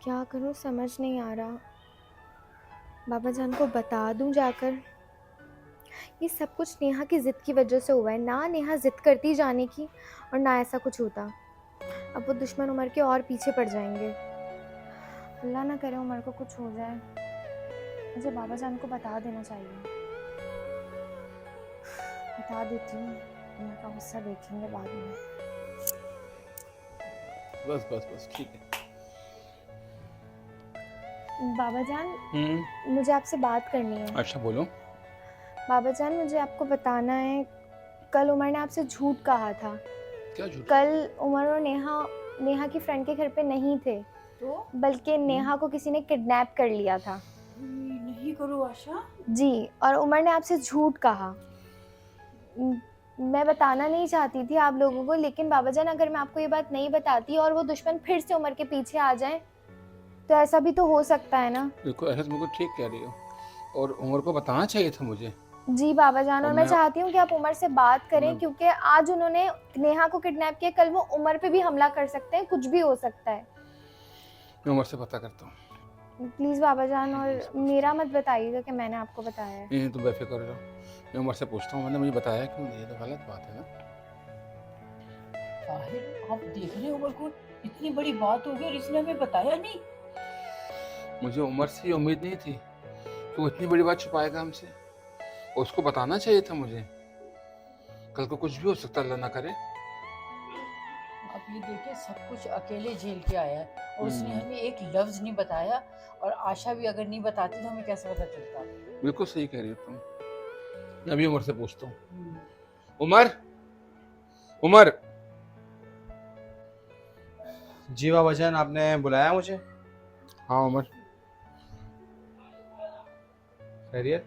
क्या करूं समझ नहीं आ रहा। बाबा जान को बता दूं जाकर। ये सब कुछ नेहा की ज़िद की वजह से हुआ है। ना नेहा ज़िद करती जाने की और ना ऐसा कुछ होता। अब वो दुश्मन उमर के और पीछे पड़ जाएंगे। अल्लाह ना करे उमर को कुछ हो जाए। मुझे बाबा जान को बता देना चाहिए। बता देती हूँ। उमर का गुस्सा देखेंगे बाद में। बस बस बस ठीक है। बाबा जान हम्म। मुझे आपसे बात करनी है। अच्छा बोलो। बाबा जान मुझे आपको बताना है। कल उमर ने आपसे झूठ कहा था। क्या झूठ? कल उमर और नेहा नेहा की फ्रेंड के घर पे नहीं थे, तो बल्कि नेहा को किसी ने किडनैप कर लिया था। नहीं करो आशा। जी, और उमर ने आपसे झूठ कहा। म- मैं बताना नहीं चाहती थी आप लोगों को, लेकिन बाबा जान अगर मैं आपको ये बात नहीं बताती और वो दुश्मन फिर से उमर के पीछे आ जाए तो ऐसा भी तो हो सकता है ना। बिल्कुल ऐसा तुम बिल्कुल ठीक कह रही हो, और उमर को बताना चाहिए था मुझे। जी बाबा जान, और और मैं मैं चाहती हूँ कि आप उमर से बात करें, मैं, क्योंकि आज उन्होंने नेहा को किडनैप किया, कल वो उमर पे भी हमला कर सकते हैं, कुछ भी हो सकता है। मैं उमर से पता करता हूँ। प्लीज़ बाबा जान, और मेरा मत बताइएगा कि मैंने आपको बताया है। नहीं तुम बेफिक्र रहो, मैं उमर से पूछता हूँ। मैंने मुझे बताया क्यों नहीं? ये तो गलत बात है ना। ताहिर, आप देख रहे हो उमर को, इतनी बड़ी बात हो गई और इसने हमें बताया नहीं। मुझे उमर से ये उम्मीद नहीं थी कि वो इतनी बड़ी बात छुपाएगा हमसे, और उसको बताना चाहिए था मुझे। कल को कुछ भी हो सकता है, अल्लाह ना करे। आप ये देखिए, सब कुछ अकेले झेल के आया है और उसने हम्म, हमें एक लफ्ज नहीं बताया। और आशा भी अगर नहीं बताती तो हमें कैसे पता चलता। बिल्कुल सही कह रही हो तुम। मैं अभी उमर से पूछता हूँ। हम्म। उमर, उमर। जी बाबा जान, आपने बुलाया मुझे? हाँ उमर। खैरियत?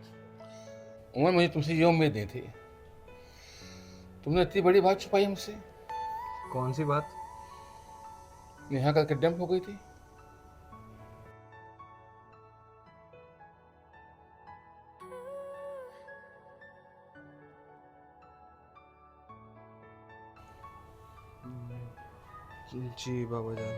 उमर मुझे तुमसे ये उम्मीद नहीं थी। तुमने इतनी बड़ी बात छुपाई हमसे। कौन सी बात? नेहा कल किडनैप हो गई थी। जी बाबा जान।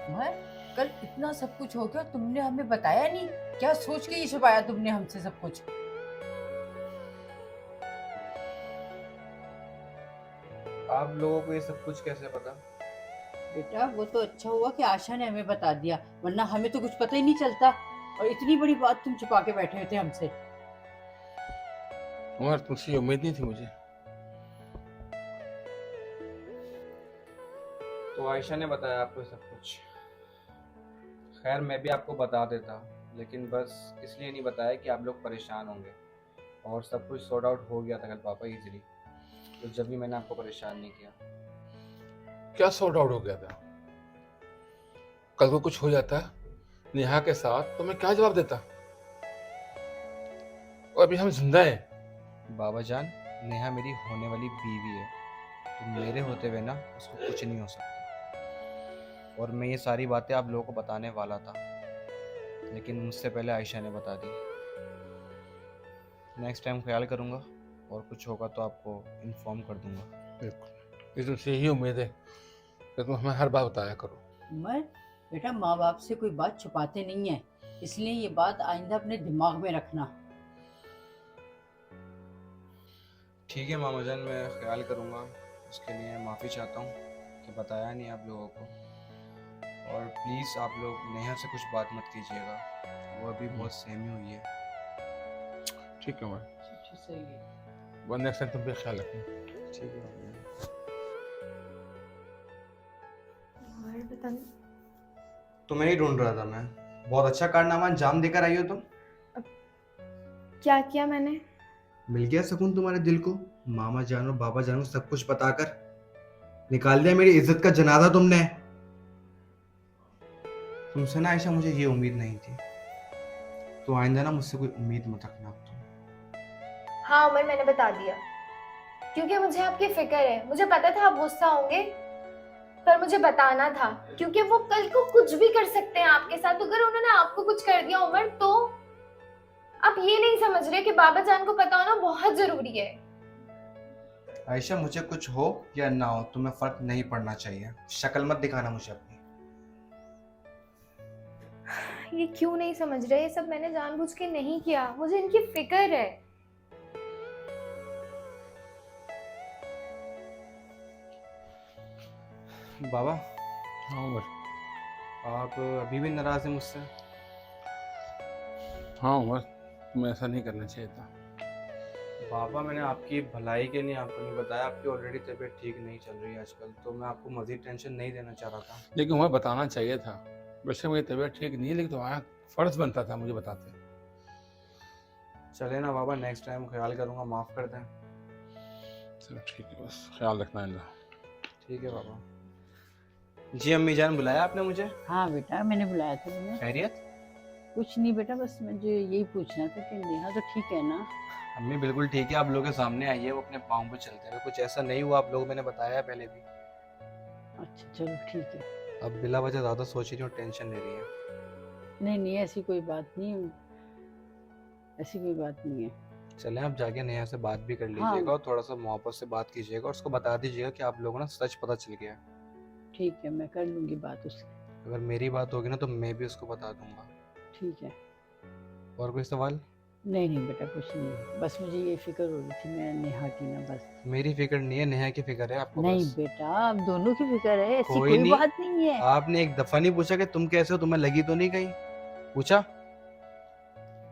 उमर, कल इतना सब कुछ हो गया और तुमने हमें बताया नहीं। क्या सोच के ये छुपाया तुमने हमसे सब कुछ? आप लोगों को ये सब कुछ कैसे पता? बेटा, वो तो अच्छा हुआ कि आशा ने हमें बता दिया, वरना हमें तो कुछ पता ही नहीं चलता। और इतनी बड़ी बात तुम छुपा के बैठे हुए थे हमसे। उमर तुमसे ये उम्मीद नहीं थी मुझे। तो आयशा ने बताया आपको सब कुछ। खैर, मैं भी आपको बता देता, लेकिन बस इसलिए नहीं बताया कि आप लोग परेशान होंगे। और सब कुछ सॉर्ट आउट हो गया था कल पापा इजीली, तो जब भी मैंने आपको परेशान नहीं किया। क्या सॉर्ट आउट हो गया था? कल को कुछ हो जाता नेहा के साथ तो मैं क्या जवाब देता? और अभी हम जिंदा हैं। बाबा जान, नेहा मेरी होने वाली बीवी है, तो मेरे होते हुए ना उसको कुछ नहीं हो सकता। और मैं ये सारी बातें आप लोगों को बताने वाला था, लेकिन मुझसे पहले आयशा ने बता दी। नेक्स्ट टाइम ख्याल करूँगा, और कुछ होगा तो आपको इन्फॉर्म कर दूंगा। बिल्कुल, ये तुमसे यही उम्मीद है कि तुम हमें हर बात बताया करो। उमर, बेटा, माँ बाप से कोई बात छुपाते नहीं है, इसलिए ये बात आइंदा अपने दिमाग में रखना। ठीक है मामा जान, मैं ख्याल करूँगा। उसके लिए माफ़ी चाहता हूँ कि बताया नहीं आप लोगों को। और प्लीज़ आप लोग नेहा से कुछ बात मत कीजिएगा, वो अभी बहुत सहमी हुई है। ठीक है उमर, सही है। वन नेक्स्ट टाइम तुम भी ख्याल रखना। ठीक है मामा जान। और बता। तुम्हें ही ढूंढ रहा था मैं। बहुत अच्छा कारनामा अंजाम देकर आई हो तुम। क्या किया मैंने? मिल गया सुकून तुम्हारे दिल को। मामा जान और बाबा जान को सब कुछ बताकर निकाल दिया मेरी इज्जत का जनाजा तुमने। तुमसे ना आयशा मुझे ये उम्मीद नहीं थी, तो आइंदा ना मुझसे कोई उम्मीद मत रखना अब तुम। हाँ उमर, मैंने बता दिया क्योंकि मुझे आपकी फिक्र है। मुझे पता था आप गुस्सा होंगे, पर मुझे बताना था क्योंकि वो कल को कुछ भी कर सकते हैं आपके साथ। अगर उन्होंने आपको कुछ कर दिया उमर, तो आप ये नहीं समझ रहे कि बाबा जान को पता होना बहुत जरूरी है। आयशा, मुझे कुछ हो या ना हो तुम्हें फर्क नहीं पड़ना चाहिए। शक्ल मत दिखाना मुझे अपनी। ये क्यों नहीं समझ रहे? ये सब मैंने जानबूझ के नहीं किया, मुझे इनकी फिक्र है। बाबा, हाँ उमर। आप अभी भी नाराज़ हैं मुझसे? हाँ उमर, तुम्हें ऐसा नहीं करना चाहिए था। बाबा, मैंने आपकी भलाई के लिए आपको नहीं बताया। आपकी ऑलरेडी तबीयत ठीक नहीं चल रही है आजकल, तो मैं आपको मज़ीद टेंशन नहीं देना चाह रहा था। लेकिन उमर बताना चाहिए था। वैसे मेरी तबीयत ठीक नहीं है, लेकिन तुम्हारा फर्ज बनता था मुझे बताते। चले ना बाबा, नेक्स्ट टाइम ख्याल करूँगा, माफ़ कर दें। चलो ठीक है, बस ख्याल रखना है। ठीक है बाबा। जी अम्मी जान, बुलाया आपने मुझे? हाँ बेटा, मैंने बुलाया था तुम्हें। खैरियत? कुछ नहीं बेटा, बस मुझे यही पूछना था कि नेहा तो ठीक है ना? अम्मी बिल्कुल ठीक है। आप लोगों के सामने आई है, वो अपने पाँव पे चलते हुए। कुछ ऐसा नहीं हुआ, आप लोगों मैंने बताया है पहले भी। अच्छा चलो ठीक है। अब बिला वजह ज़्यादा सोच रही हूँ, टेंशन ले रही है। नहीं नहीं, ऐसी कोई बात नहीं, ऐसी कोई बात नहीं है। चलें, आप जाके नेहा से बात भी कर हाँ। लीजिएगा और थोड़ा सा मोहब्बत से बात कीजिएगा और उसको बता दीजिएगा कि आप लोगों को ना सच पता चल गया है। ठीक है, मैं कर लूँगी बात उससे। अगर मेरी बात होगी ना तो मैं भी उसको बता दूंगा। ठीक है। और कोई सवाल? नहीं नहीं बेटा, कुछ नहीं, बस मुझे ये फिक्र हो रही थी मैं नेहा की ना, बस। मेरी फिक्र नहीं है, नेहा की फिक्र है आपको। नहीं बस बेटा, आप दोनों की फिक्र है, ऐसी कोई कोई नहीं। बात नहीं है। आपने एक दफा नहीं पूछा कि तुम कैसे हो, तुम्हें लगी तो नहीं कहीं? पूछा?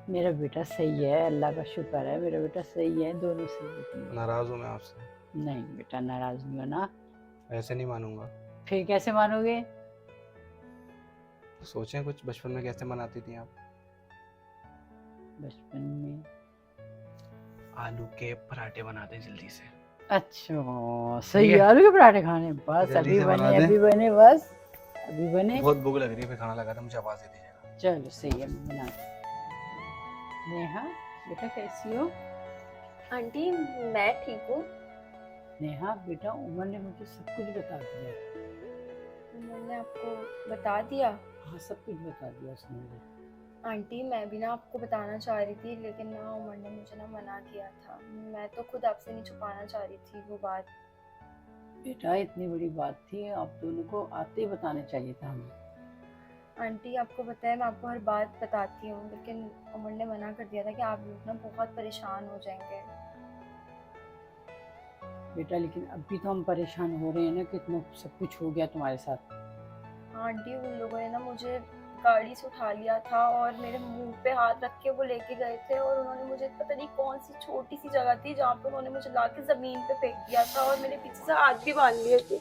मेरा बेटा सही है, अल्लाह का शुक्र है, मेरा बेटा सही है, दोनों सही है। नाराज हूँ मैं आपसे। नहीं बेटा, नाराज नहीं होना। ऐसे नहीं मानूंगा। फिर कैसे मानोगे? सोचें कुछ, बचपन में कैसे मनाती थी आप? बचपन में आलू के पराठे बनाते जल्दी से। अच्छा सही ठीक है, है। आलू के पराठे खाने, बस जल्दी अभी से बना बने, दें। अभी बने, बस अभी बने। बहुत भूख लग रही है, फिर खाना लगा था, मुझे आवाज दे दीजिएगा। चलो सही है, मैं बना। नेहा बेटा कैसी हो? आंटी मैं ठीक हूँ। नेहा बेटा, उमर ने मुझे सब कुछ बता दिया। मैंने आपको बता दिया? हाँ, सब कुछ बता दिया उसने मुझे। आंटी मैं भी ना आपको बताना चाह रही थी, लेकिन ना उमर ने मुझे ना मना किया था। मैं तो खुद आपसे नहीं छुपाना चाह रही थी वो बात। बेटा इतनी बड़ी बात थी, आप दोनों को आते ही बताने चाहिए था हमें। आंटी आपको पता है मैं आपको हर बात बताती हूँ, लेकिन उमर ने मना कर दिया था कि आप लोग ना बहुत परेशान हो जाएंगे। बेटा लेकिन अभी तो हम परेशान हो रहे हैं ना, कितना सब कुछ हो गया तुम्हारे साथ। हाँ आंटी, उन लोगों ने ना मुझे गाड़ी से उठा लिया था और मेरे मुंह पे हाथ रख के वो लेके गए थे, और उन्होंने मुझे पता नहीं कौन सी छोटी सी जगह थी जहाँ पे उन्होंने मुझे ला के ज़मीन पे फेंक दिया था और मेरे पीछे से हाथ भी बांध लिए थे।